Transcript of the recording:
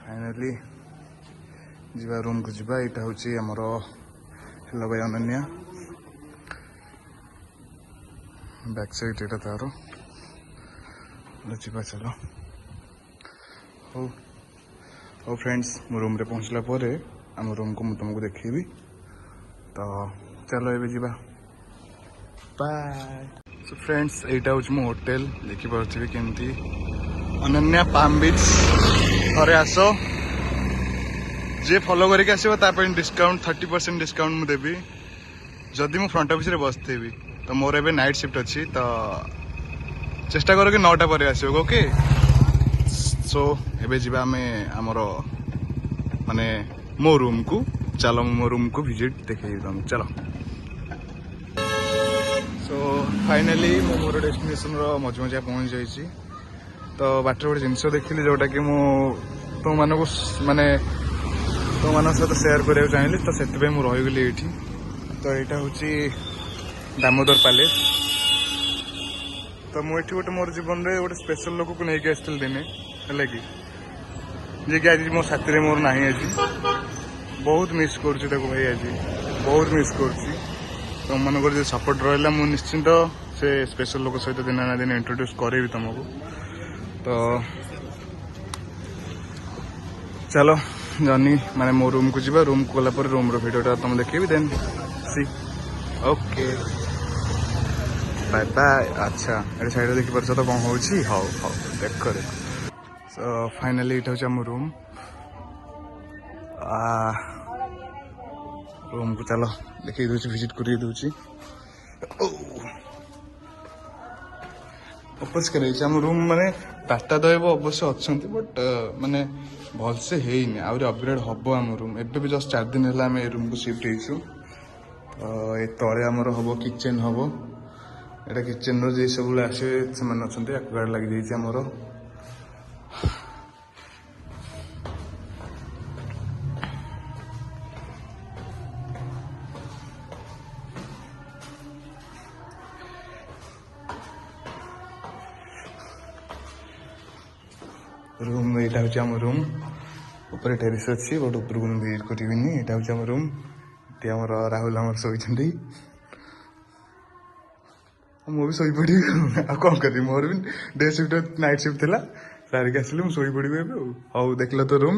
Finally जीवा room को जीवा यहाँ हूँ आमर हेलो भाई अनन्या बैक साइड यहाँ तार जीवा चलो हो हो फ्रेंड्स मो रूम रे पहुँचला आम रूम को मुझे तुमको देखी तो चलो ये जीवा बाय। सो फ्रेंड्स यहाँ हूँ मो होटेल देखिपे केमती अनन्या पाम बीच थे आस जे फॉलो करके आसो डिस्काउंट 30% डिस्काउंट मुझे देवी जदि मु फ्रंट ऑफिस रे बसतेबी तो मोर एबे नाइट शिफ्ट अच्छी तो चेष्टा करो कि 9टा पर आसो ओके। सो एबे जीवा आमे हमरो माने मो रूम को चलो मो रूम को विजिट देखे तुम चलो। सो फाइनाली मो मोर डेस्टिनेशन रो मझमझा पहुंच जाइए तो बाटर गोटे जिनस देखिली जोटा कि मु तुम मानक माने तुम मान सहित सेयार करा चाहिए तो से रहीगली ये तो यहाँ हूँ दामोदर पैलेस। तो मुझे गोटे मोर जीवन में गोटे स्पेशल लोक को लेकिन आसती दिने है कि जे कि आज मो साथी मोर ना आज बहुत मिस कर भाई आज बहुत मिस कर तुम मान जो सपोर्ट रहा मुझे निश्चिंत से स्पेशल लोक सहित दिन ना दिन इंट्रोड्यूस करें तुमको। तो चलो जर्नी माने मो रूम को जीवा रूम को गला रूम रो वीडियोटा तुम देखी देन सी ओके बाय बाय। अच्छा ये साइड देखी पार्छ तो कौन होची हाउ हाउ देख देख। सो फाइनली इटा होची हम रूम रूम को चलो देखी दूची विजिट करी दूची वापस कर रूम माने टाटा दैव अवश्य अच्छा बट माने भलसे है अपग्रेड हम आम रूम एबे भी जस्ट 4 दिन है आम रूम को शिफ्ट हो तो ये तले आमर हम किचेन हम यहाँ किचेन रो जे सब आसे से एक्वागार्ड लगी जाइए आमर रूम यहाँ हूँ आम रूम ऊपर टेरिस अच्छी बट ऊपर को विजिट करी यहाँ हूँ आम रूम ये आम राहुल आम शोचती मुझे शोई पड़ी आ कौन करी मोर भी डे शिफ्ट नाइट शिफ्ट था सारिक आसली मुझे शोई पड़ी हाउ देख तो रूम